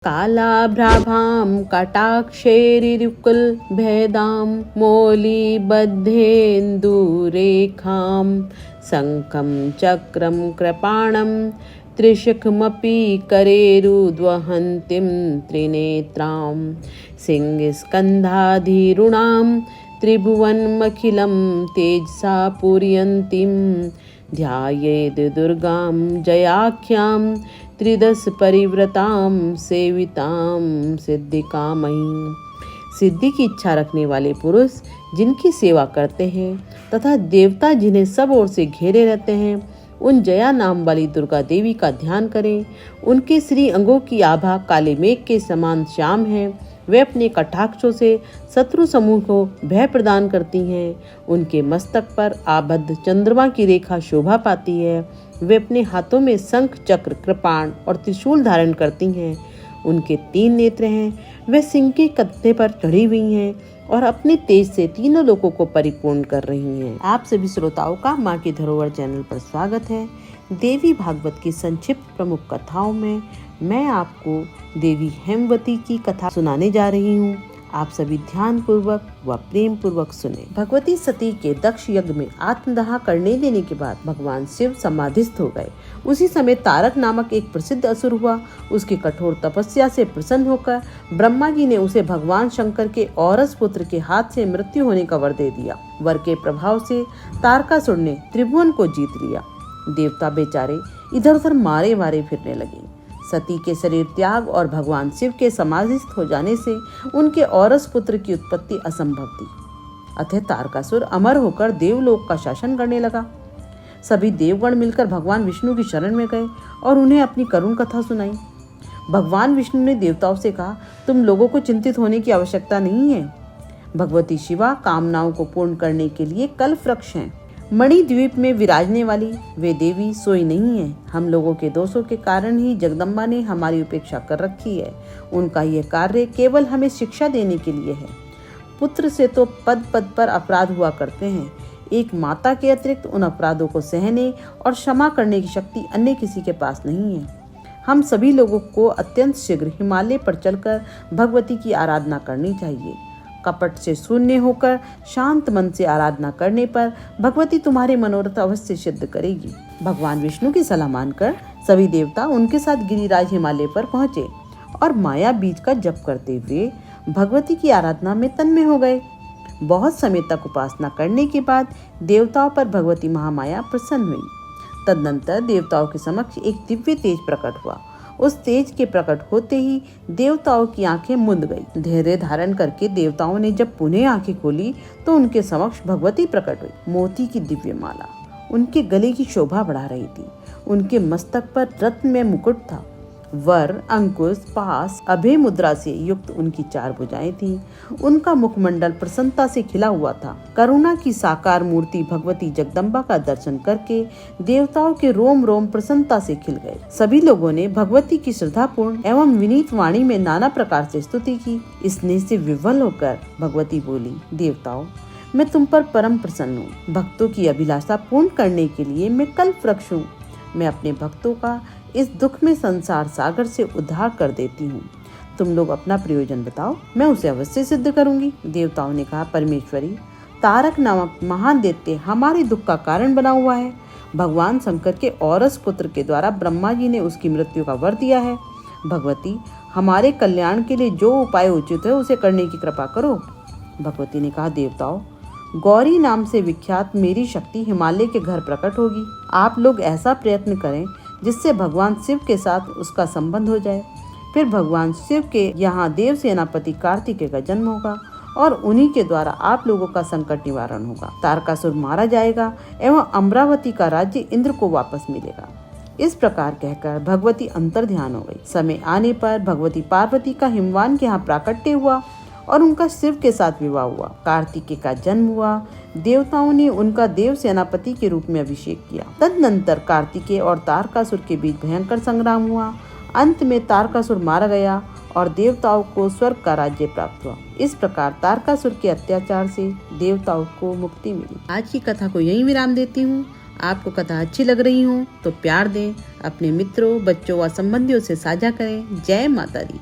कालाभ्राभां कटाक्षैरिरुकुलभेदां मौलिबद्धेन्दुरेखां शङ्खं चक्रं कृपाणं त्रिशखमपि करेरुद्वहन्तीं त्रिनेत्रां सिंहस्कन्धाधिरूणां त्रिभुवनमखिलं तेजसा पूरयन्तीं ध्यायेद् दुर्गां जयाख्यां त्रिदश परिव्रतां सेवितां सिद्धिकामयीं। सिद्धि की इच्छा रखने वाले पुरुष जिनकी सेवा करते हैं तथा देवता जिन्हें सब ओर से घेरे रहते हैं, उन जया नाम वाली दुर्गा देवी का ध्यान करें। उनके श्री अंगों की आभा काले मेघ के समान श्याम है। वे अपने कटाक्षों से शत्रु समूह को भय प्रदान करती हैं। उनके मस्तक पर आबद्ध चंद्रमा की रेखा शोभा पाती है। वे अपने हाथों में शंख, चक्र, कृपाण और त्रिशूल धारण करती हैं। उनके 3 नेत्र हैं। वे सिंह के कंधे पर चढ़ी हुई हैं और अपने तेज से तीनों लोगों को परिपूर्ण कर रही हैं। आप सभी श्रोताओं का माँ की धरोहर चैनल पर स्वागत है। देवी भागवत की संक्षिप्त प्रमुख कथाओं में मैं आपको देवी हेमवती की कथा सुनाने जा रही हूँ। आप सभी ध्यान पूर्वक व प्रेम पूर्वक सुने। भगवती सती के दक्ष यज्ञ में आत्मदाह करने देने के बाद भगवान शिव समाधिस्थ हो गए। उसी समय तारक नामक एक प्रसिद्ध असुर हुआ। उसकी कठोर तपस्या से प्रसन्न होकर ब्रह्मा जी ने उसे भगवान शंकर के औरस पुत्र के हाथ से मृत्यु होने का वर दे दिया। वर के प्रभाव से तारकासुर ने त्रिभुवन को जीत लिया। देवता बेचारे इधर उधर मारे मारे फिरने लगे। सती के शरीर त्याग और भगवान शिव के समाधिस्थ हो जाने से उनके औरस पुत्र की उत्पत्ति असंभव थी। अतः तारकासुर अमर होकर देवलोक का शासन करने लगा। सभी देवगण मिलकर भगवान विष्णु की शरण में गए और उन्हें अपनी करुण कथा सुनाई। भगवान विष्णु ने देवताओं से कहा, तुम लोगों को चिंतित होने की आवश्यकता नहीं है। भगवती शिवा कामनाओं को पूर्ण करने के लिए कल्प वृक्ष हैं। मणिद्वीप में विराजने वाली वे देवी सोई नहीं है। हम लोगों के दोषों के कारण ही जगदम्बा ने हमारी उपेक्षा कर रखी है। उनका यह कार्य केवल हमें शिक्षा देने के लिए है। पुत्र से तो पद पद पर अपराध हुआ करते हैं। एक माता के अतिरिक्त उन अपराधों को सहने और क्षमा करने की शक्ति अन्य किसी के पास नहीं है। हम सभी लोगों को अत्यंत शीघ्र हिमालय पर चलकर भगवती की आराधना करनी चाहिए। कपट से शून्य होकर शांत मन से आराधना करने पर भगवती तुम्हारे मनोरथ अवश्य सिद्ध करेगी। भगवान विष्णु की सलाह मानकर सभी देवता उनके साथ गिरिराज हिमालय पर पहुंचे और माया बीज का जप करते हुए भगवती की आराधना में तन्मय हो गए। बहुत समय तक उपासना करने के बाद देवताओं पर भगवती महामाया प्रसन्न हुई। तदनंतर देवताओं के समक्ष एक दिव्य तेज प्रकट हुआ। उस तेज के प्रकट होते ही देवताओं की आंखें मुंद गई। धैर्य धारण करके देवताओं ने जब पुनः आंखें खोली तो उनके समक्ष भगवती प्रकट हुई। मोती की दिव्य माला उनके गले की शोभा बढ़ा रही थी। उनके मस्तक पर रत्न में मुकुट था। वर, अंकुश, पास, अभय मुद्रा से युक्त उनकी 4 भुजाएं थीं। उनका मुखमंडल प्रसन्नता से खिला हुआ था। करुणा की साकार मूर्ति भगवती जगदम्बा का दर्शन करके देवताओं के रोम रोम प्रसन्नता से खिल गए। सभी लोगों ने भगवती की श्रद्धापूर्ण एवं विनीत वाणी में नाना प्रकार से स्तुति की। स्नेह से विह्वल होकर भगवती बोली, देवताओं, मैं तुम पर परम प्रसन्न हूँ। भक्तों की अभिलाषा पूर्ण करने के लिए मैं कल्प वृक्ष हूँ। मैं अपने भक्तों का इस दुख में संसार सागर से उद्धार कर देती हूँ। तुम लोग अपना प्रयोजन बताओ, मैं उसे अवश्य सिद्ध करूंगी। देवताओं ने कहा, परमेश्वरी, तारक नामक महान दैत्य हमारे दुख का कारण बना हुआ है। भगवान शंकर के औरस पुत्र के द्वारा ब्रह्मा जी ने उसकी मृत्यु का वर दिया है। भगवती, हमारे कल्याण के लिए जो उपाय उचित है उसे करने की कृपा करो। भगवती ने कहा, देवताओं, गौरी नाम से विख्यात मेरी शक्ति हिमालय के घर प्रकट होगी। आप लोग ऐसा प्रयत्न करें जिससे भगवान शिव के साथ उसका संबंध हो जाए। फिर भगवान शिव के यहाँ देव सेनापति कार्तिकेय का जन्म होगा और उन्हीं के द्वारा आप लोगों का संकट निवारण होगा। तारकासुर मारा जाएगा एवं अमरावती का राज्य इंद्र को वापस मिलेगा। इस प्रकार कहकर भगवती अंतर्ध्यान हो गई। समय आने पर भगवती पार्वती का हिमवान के यहाँ प्राकट्य हुआ और उनका शिव के साथ विवाह हुआ। कार्तिकेय का जन्म हुआ। देवताओं ने उनका देव सेनापति के रूप में अभिषेक किया। तदनंतर कार्तिकेय और तारकासुर के बीच भयंकर संग्राम हुआ। अंत में तारकासुर मारा गया और देवताओं को स्वर्ग का राज्य प्राप्त हुआ। इस प्रकार तारकासुर के अत्याचार से देवताओं को मुक्ति मिली। आज की कथा को यहीं विराम देती हूँ। आपको कथा अच्छी लग रही हो तो प्यार दें, अपने मित्रों, बच्चों व संबंधियों से साझा करें। जय माता दी।